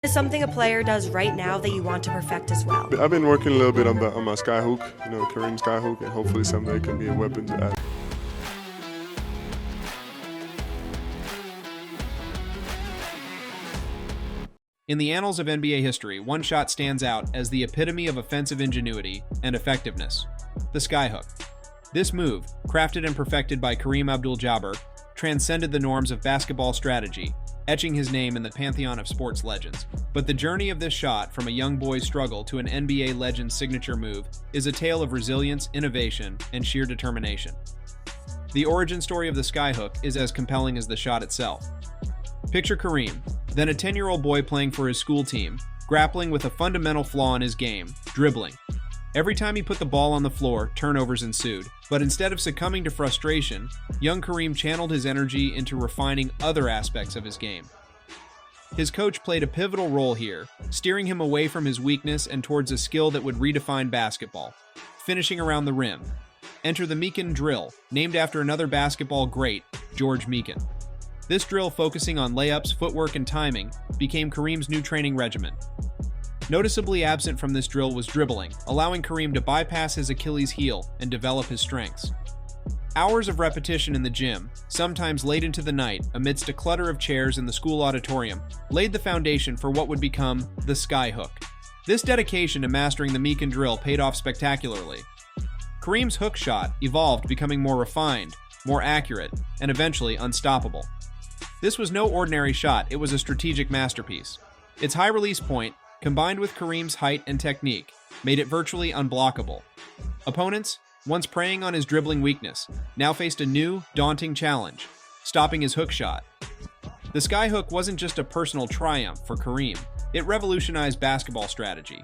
Is something a player does right now that you want to perfect as well? I've been working a little bit on my Skyhook, Kareem Skyhook, and hopefully someday it can be a weapon to add. In the annals of NBA history, one shot stands out as the epitome of offensive ingenuity and effectiveness: the Skyhook. This move, crafted and perfected by Kareem Abdul-Jabbar, transcended the norms of basketball strategy, etching his name in the pantheon of sports legends. But the journey of this shot, from a young boy's struggle to an NBA legend's signature move, is a tale of resilience, innovation, and sheer determination. The origin story of the Skyhook is as compelling as the shot itself. Picture Kareem, then a 10-year-old boy playing for his school team, grappling with a fundamental flaw in his game: dribbling. Every time he put the ball on the floor, turnovers ensued. But instead of succumbing to frustration, young Kareem channeled his energy into refining other aspects of his game. His coach played a pivotal role here, steering him away from his weakness and towards a skill that would redefine basketball: finishing around the rim. Enter the Mikan drill, named after another basketball great, George Mikan. This drill, focusing on layups, footwork, and timing, became Kareem's new training regimen. Noticeably absent from this drill was dribbling, allowing Kareem to bypass his Achilles heel and develop his strengths. Hours of repetition in the gym, sometimes late into the night, amidst a clutter of chairs in the school auditorium, laid the foundation for what would become the Skyhook. This dedication to mastering the Mikan drill paid off spectacularly. Kareem's hook shot evolved, becoming more refined, more accurate, and eventually unstoppable. This was no ordinary shot, it was a strategic masterpiece. Its high release point, combined with Kareem's height and technique, made it virtually unblockable. Opponents, once preying on his dribbling weakness, now faced a new, daunting challenge: stopping his hook shot. The Skyhook wasn't just a personal triumph for Kareem, it revolutionized basketball strategy.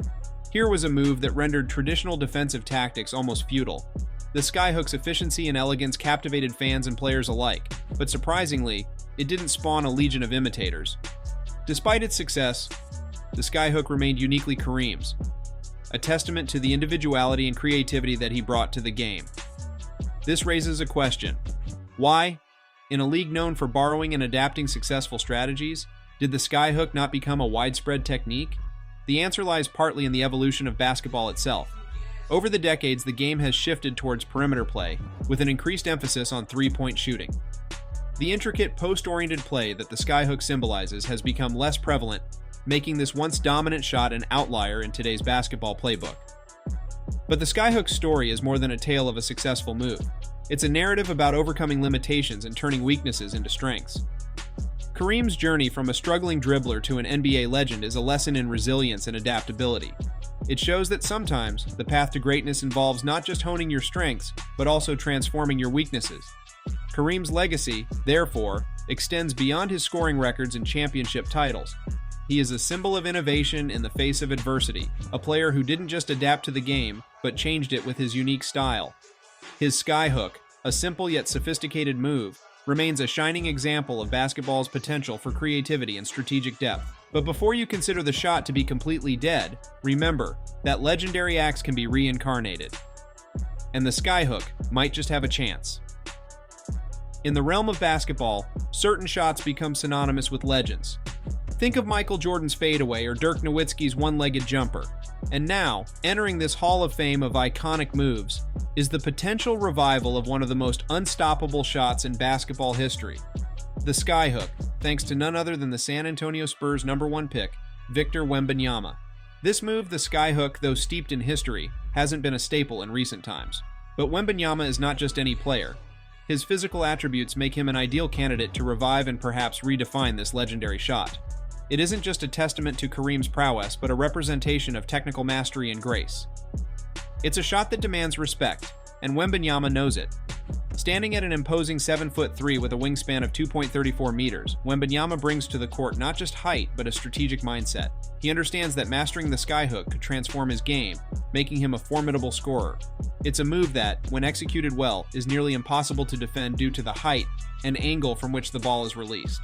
Here was a move that rendered traditional defensive tactics almost futile. The Skyhook's efficiency and elegance captivated fans and players alike, but surprisingly, it didn't spawn a legion of imitators. Despite its success, the Skyhook remained uniquely Kareem's, a testament to the individuality and creativity that he brought to the game. This raises a question: why, in a league known for borrowing and adapting successful strategies, did the Skyhook not become a widespread technique? The answer lies partly in the evolution of basketball itself. Over the decades, the game has shifted towards perimeter play, with an increased emphasis on three-point shooting. The intricate post-oriented play that the Skyhook symbolizes has become less prevalent, making this once dominant shot an outlier in today's basketball playbook. But the Skyhook's story is more than a tale of a successful move. It's a narrative about overcoming limitations and turning weaknesses into strengths. Kareem's journey from a struggling dribbler to an NBA legend is a lesson in resilience and adaptability. It shows that sometimes the path to greatness involves not just honing your strengths, but also transforming your weaknesses. Kareem's legacy, therefore, extends beyond his scoring records and championship titles. He is a symbol of innovation in the face of adversity, a player who didn't just adapt to the game, but changed it with his unique style. His Skyhook, a simple yet sophisticated move, remains a shining example of basketball's potential for creativity and strategic depth. But before you consider the shot to be completely dead, remember that legendary acts can be reincarnated. And the Skyhook might just have a chance. In the realm of basketball, certain shots become synonymous with legends. Think of Michael Jordan's fadeaway or Dirk Nowitzki's one-legged jumper. And now, entering this Hall of Fame of iconic moves, is the potential revival of one of the most unstoppable shots in basketball history: the Skyhook, thanks to none other than the San Antonio Spurs #1 pick, Victor Wembanyama. This move, the Skyhook, though steeped in history, hasn't been a staple in recent times. But Wembanyama is not just any player. His physical attributes make him an ideal candidate to revive and perhaps redefine this legendary shot. It isn't just a testament to Kareem's prowess, but a representation of technical mastery and grace. It's a shot that demands respect, and Wembanyama knows it. Standing at an imposing 7'3" with a wingspan of 2.34 meters, Wembanyama brings to the court not just height, but a strategic mindset. He understands that mastering the Skyhook could transform his game, making him a formidable scorer. It's a move that, when executed well, is nearly impossible to defend due to the height and angle from which the ball is released.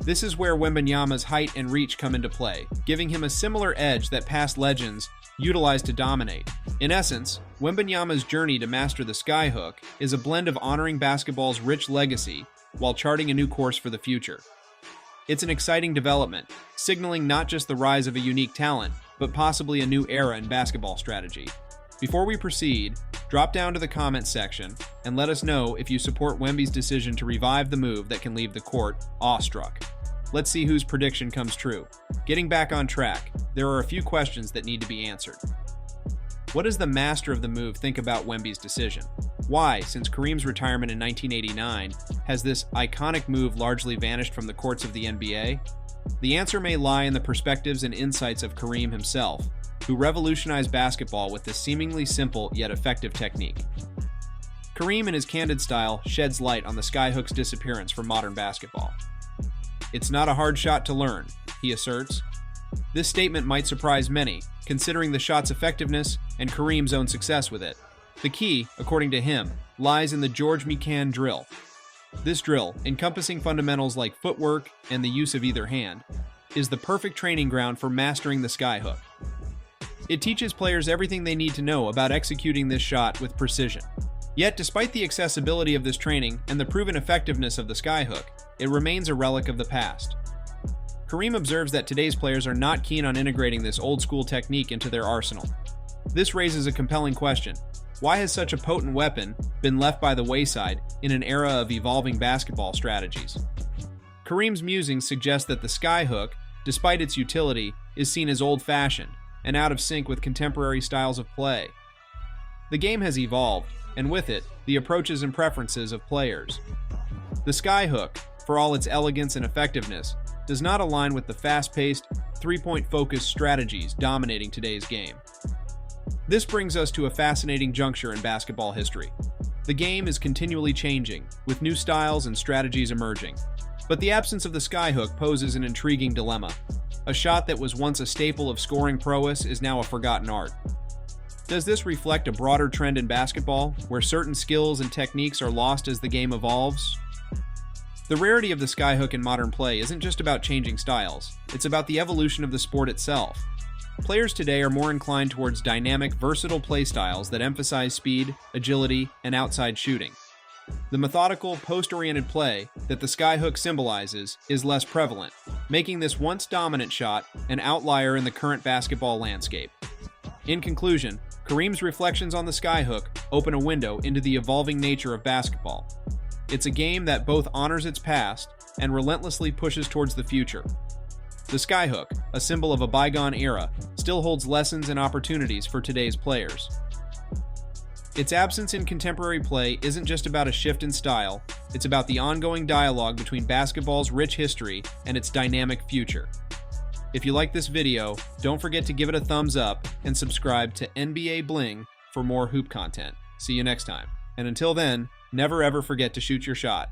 This is where Wembanyama's height and reach come into play, giving him a similar edge that past legends utilized to dominate. In essence, Wembanyama's journey to master the Skyhook is a blend of honoring basketball's rich legacy while charting a new course for the future. It's an exciting development, signaling not just the rise of a unique talent, but possibly a new era in basketball strategy. Before we proceed, drop down to the comments section and let us know if you support Wemby's decision to revive the move that can leave the court awestruck. Let's see whose prediction comes true. Getting back on track, there are a few questions that need to be answered. What does the master of the move think about Wemby's decision? Why, since Kareem's retirement in 1989, has this iconic move largely vanished from the courts of the NBA? The answer may lie in the perspectives and insights of Kareem himself, who revolutionized basketball with this seemingly simple yet effective technique. Kareem, in his candid style, sheds light on the Skyhook's disappearance from modern basketball. "It's not a hard shot to learn," he asserts. This statement might surprise many, considering the shot's effectiveness and Kareem's own success with it. The key, according to him, lies in the Mikan drill. This drill, encompassing fundamentals like footwork and the use of either hand, is the perfect training ground for mastering the Skyhook. It teaches players everything they need to know about executing this shot with precision. Yet, despite the accessibility of this training and the proven effectiveness of the Skyhook, it remains a relic of the past. Kareem observes that today's players are not keen on integrating this old-school technique into their arsenal. This raises a compelling question. Why has such a potent weapon been left by the wayside in an era of evolving basketball strategies? Kareem's musings suggest that the Skyhook, despite its utility, is seen as old-fashioned and out of sync with contemporary styles of play. The game has evolved, and with it, the approaches and preferences of players. The Skyhook, for all its elegance and effectiveness, does not align with the fast-paced, three-point focused strategies dominating today's game. This brings us to a fascinating juncture in basketball history. The game is continually changing, with new styles and strategies emerging. But the absence of the Skyhook poses an intriguing dilemma. A shot that was once a staple of scoring prowess is now a forgotten art. Does this reflect a broader trend in basketball, where certain skills and techniques are lost as the game evolves? The rarity of the Skyhook in modern play isn't just about changing styles, it's about the evolution of the sport itself. Players today are more inclined towards dynamic, versatile play styles that emphasize speed, agility, and outside shooting. The methodical, post-oriented play that the Skyhook symbolizes is less prevalent, making this once dominant shot an outlier in the current basketball landscape. In conclusion, Kareem's reflections on the Skyhook open a window into the evolving nature of basketball. It's a game that both honors its past and relentlessly pushes towards the future. The Skyhook, a symbol of a bygone era, still holds lessons and opportunities for today's players. Its absence in contemporary play isn't just about a shift in style, it's about the ongoing dialogue between basketball's rich history and its dynamic future. If you like this video, don't forget to give it a thumbs up and subscribe to NBA Bling for more hoop content. See you next time. And until then, never ever forget to shoot your shot.